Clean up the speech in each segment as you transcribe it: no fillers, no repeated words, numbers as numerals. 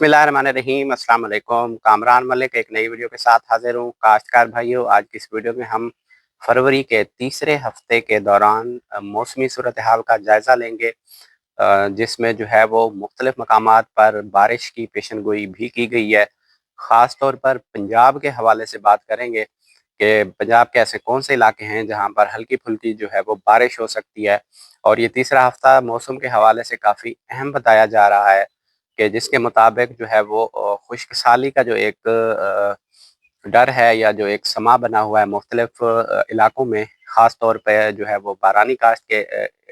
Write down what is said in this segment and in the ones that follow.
बिस्मिल्लाहिर्रहमानिर्रहीम। अस्सलाम वालेकुम। कामरान मलिक एक नई वीडियो के साथ हाजिर हूँ। काश्तकार भाइयों, आज की इस वीडियो में हम फरवरी के तीसरे हफ्ते के दौरान मौसमी सूरत हाल का जायज़ा लेंगे, जिसमें जो है वो मुख्तलिफ मकामात पर बारिश की पेशन गोई भी की गई है। ख़ास तौर पर पंजाब के हवाले से बात करेंगे कि पंजाब के ऐसे कौन से इलाके हैं जहाँ पर हल्की फुल्की जो है वो बारिश हो सकती है। और ये तीसरा हफ्ता मौसम के हवाले से काफ़ी अहम बताया जा रहा है कि जिसके मुताबिक जो है वो खुश्क साली का जो एक डर है या जो एक समा बना हुआ है मुख्तलिफ इलाकों में, ख़ास तौर पे जो है वो बारानी काश्त के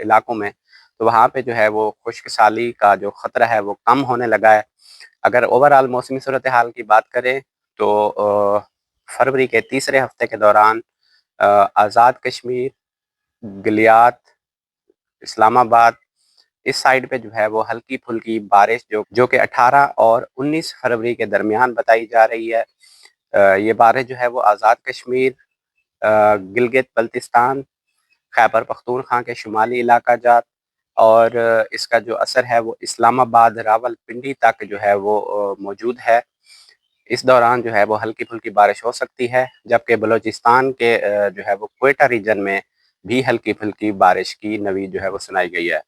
इलाकों में, तो वहाँ पे जो है वो खुश्क साली का जो ख़तरा है वो कम होने लगा है। अगर ओवरऑल मौसमी सूरत हाल की बात करें तो फरवरी के तीसरे हफ्ते के दौरान आज़ाद कश्मीर, गलियात, इस्लामाबाद इस साइड पे जो है वो हल्की-फुल्की बारिश जो कि 18 और 19 फरवरी के दरमियान बताई जा रही है। ये बारिश जो है वो आज़ाद कश्मीर, गिलगित बल्तिस्तान, खैबर पख्तूनख्वा के शुमाली इलाका जात और इसका जो असर है वो इस्लामाबाद, रावलपिंडी तक जो है वो मौजूद है। इस दौरान जो है वो हल्की-फुल्की बारिश हो सकती है, जबकि बलूचिस्तान के जो है वो क्वेटा रीजन में भी हल्की-फुल्की बारिश की नवीद जो है वो सुनाई गई है।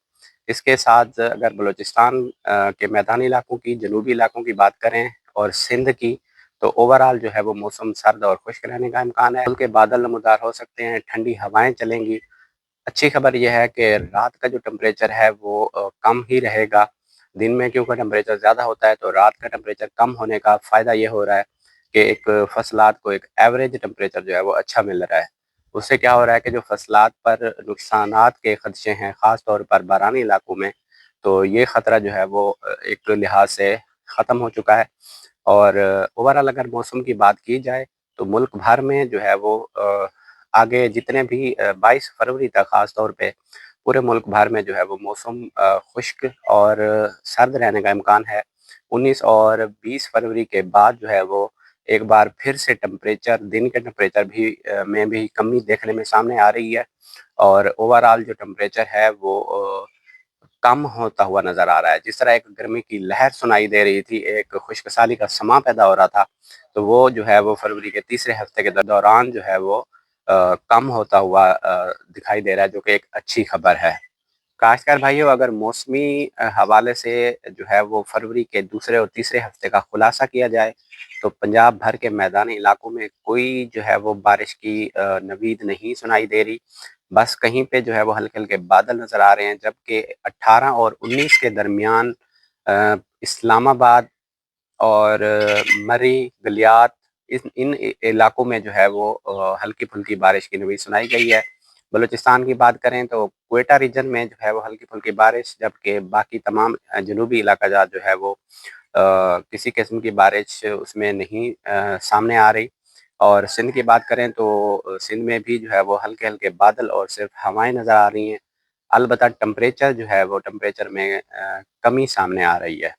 इसके साथ अगर बलूचिस्तान के मैदानी इलाकों की, जनूबी इलाकों की बात करें और सिंध की, तो ओवरऑल जो है वो मौसम सर्द और खुश्क रहने का इम्कान है। हल्के बादल नमूदार हो सकते हैं, ठंडी हवाएँ चलेंगी। अच्छी खबर ये है कि रात का जो टेम्परेचर है वो कम ही रहेगा। दिन में क्योंकि टेम्परेचर ज़्यादा होता है तो रात का टेम्परेचर कम होने का फ़ायदा ये हो रहा है कि एक फसलात को एक एवरेज टेम्परेचर जो है वो अच्छा मिल रहा है। उससे क्या हो रहा है कि जो फसलात पर नुकसानात के खदशे हैं, ख़ास तौर पर बारानी इलाकों में, तो ये ख़तरा जो है वो एक लिहाज से ख़त्म हो चुका है। और ओवरऑल अगर मौसम की बात की जाए तो मुल्क भर में जो है वो आगे जितने भी 22 फरवरी तक ख़ास तौर पे पूरे मुल्क भर में जो है वो मौसम खुश्क और सर्द रहने का इम्कान है। 19 और 20 फरवरी के बाद जो है वो एक बार फिर से टेम्परेचर दिन के टेम्परेचर भी में भी कमी देखने में सामने आ रही है और ओवरऑल जो टेम्परेचर है वो कम होता हुआ नज़र आ रहा है। जिस तरह एक गर्मी की लहर सुनाई दे रही थी, एक खुशकसाली का समा पैदा हो रहा था, तो वो जो है वो फरवरी के तीसरे हफ्ते के दौरान जो है वो कम होता हुआ दिखाई दे रहा है, जो कि एक अच्छी खबर है। काश्तकार भाइयों, अगर मौसमी हवाले से जो है वो फरवरी के दूसरे और तीसरे हफ्ते का खुलासा किया जाए, तो पंजाब भर के मैदानी इलाकों में कोई जो है वो बारिश की नवीद नहीं सुनाई दे रही। बस कहीं पे जो है वो हल्के-हल्के बादल नज़र आ रहे हैं, जबकि 18 और 19 के दरमियान इस्लामाबाद और मरी, गलियात इन इलाकों में जो है वो हल्की-फुल्की बारिश की नवीद सुनाई गई है। बलूचिस्तान की बात करें तो क्वेटा रीजन में जो है वो हल्की-फुल्की बारिश, जबकि बाकी तमाम जनूबी इलाका जात जो है वो किसी किस्म की बारिश उसमें नहीं सामने आ रही। और सिंध की बात करें तो सिंध में भी जो है वो हल्के-हल्के बादल और सिर्फ हवाएँ नज़र आ रही हैं। अलबत्ता टेम्परेचर जो है वो टेम्परेचर में कमी सामने आ रही है।